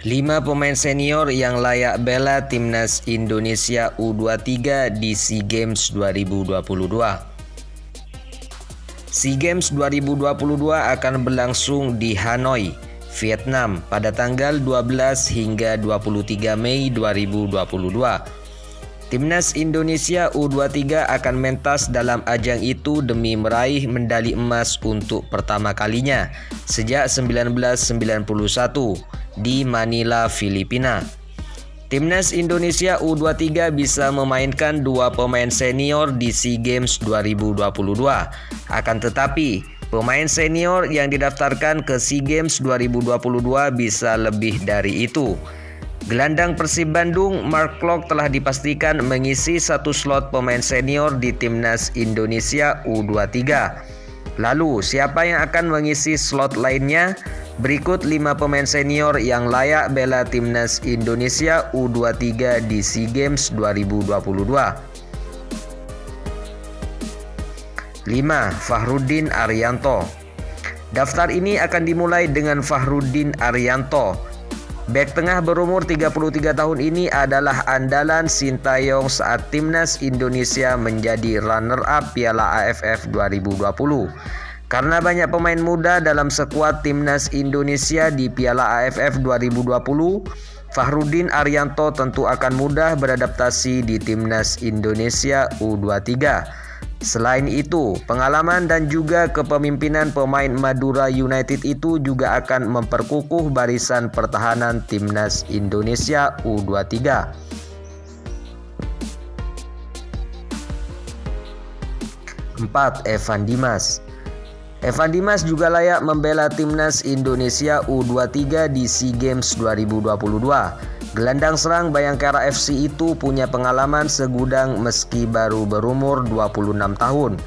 5 pemain senior yang layak bela timnas Indonesia U23 di SEA Games 2022. SEA Games 2022 akan berlangsung di Hanoi, Vietnam pada tanggal 12 hingga 23 Mei 2022. Timnas Indonesia U23 akan mentas dalam ajang itu demi meraih medali emas untuk pertama kalinya sejak 1991 di Manila, Filipina. Timnas Indonesia U23 bisa memainkan 2 pemain senior di SEA Games 2022. Akan tetapi, pemain senior yang didaftarkan ke SEA Games 2022 bisa lebih dari itu. Gelandang Persib Bandung, Mark Klok telah dipastikan mengisi 1 slot pemain senior di Timnas Indonesia U23. Lalu, siapa yang akan mengisi slot lainnya? Berikut 5 pemain senior yang layak bela Timnas Indonesia U23 di SEA Games 2022. 5. Fahrudin Arianto. Daftar ini akan dimulai dengan Fahrudin Arianto. Bek tengah berumur 33 tahun ini adalah andalan Sintayong saat Timnas Indonesia menjadi runner-up Piala AFF 2020. Karena banyak pemain muda dalam skuad Timnas Indonesia di Piala AFF 2020, Fahrudin Arianto tentu akan mudah beradaptasi di Timnas Indonesia U23. Selain itu, pengalaman dan juga kepemimpinan pemain Madura United itu juga akan memperkukuh barisan pertahanan Timnas Indonesia U23. 4. Evan Dimas. Evan Dimas juga layak membela Timnas Indonesia U23 di SEA Games 2022. Gelandang serang Bayangkara FC itu punya pengalaman segudang meski baru berumur 26 tahun.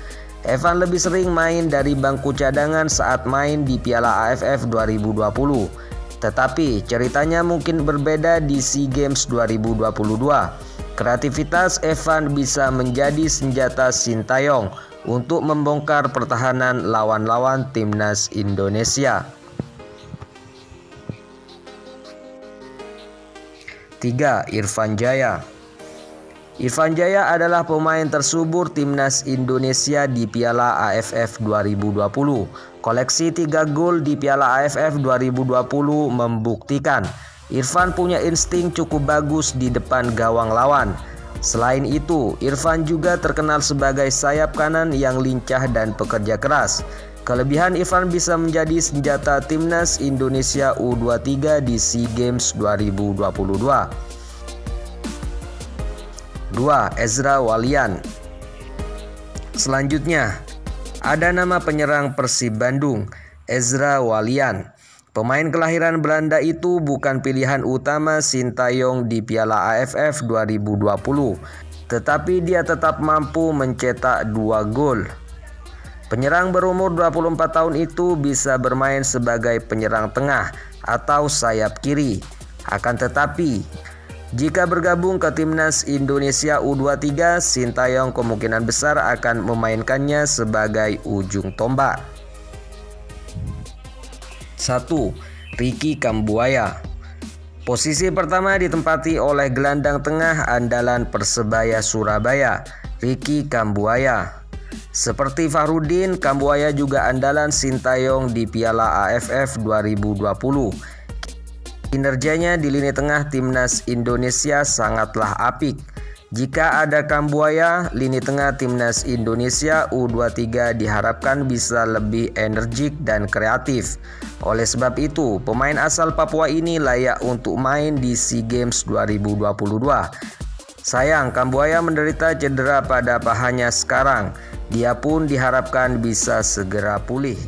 Evan lebih sering main dari bangku cadangan saat main di Piala AFF 2020. Tetapi ceritanya mungkin berbeda di SEA Games 2022. Kreativitas Evan bisa menjadi senjata Sintayong untuk membongkar pertahanan lawan-lawan Timnas Indonesia. 3. Irfan Jaya. Irfan Jaya adalah pemain tersubur Timnas Indonesia di Piala AFF 2020. Koleksi 3 gol di Piala AFF 2020 membuktikan Irfan punya insting cukup bagus di depan gawang lawan. Selain itu, Irfan juga terkenal sebagai sayap kanan yang lincah dan pekerja keras. Kelebihan Irfan bisa menjadi senjata Timnas Indonesia U23 di SEA Games 2022. 2. Ezra Walian. Selanjutnya, ada nama penyerang Persib Bandung, Ezra Walian. Pemain kelahiran Belanda itu bukan pilihan utama Sintayong di Piala AFF 2020, tetapi dia tetap mampu mencetak 2 gol. Penyerang berumur 24 tahun itu bisa bermain sebagai penyerang tengah atau sayap kiri. Akan tetapi, jika bergabung ke Timnas Indonesia U23, Sintayong kemungkinan besar akan memainkannya sebagai ujung tombak. 1. Ricky Kambuaya. Posisi pertama ditempati oleh gelandang tengah andalan Persebaya Surabaya, Ricky Kambuaya. Seperti Fahrudin, Kambuaya juga andalan Sintayong di Piala AFF 2020. Kinerjanya di lini tengah Timnas Indonesia sangatlah apik. Jika ada Kambuaya, lini tengah Timnas Indonesia U23 diharapkan bisa lebih energik dan kreatif. Oleh sebab itu, pemain asal Papua ini layak untuk main di SEA Games 2022. Sayang, Kambuaya menderita cedera pada pahanya sekarang. Dia pun diharapkan bisa segera pulih.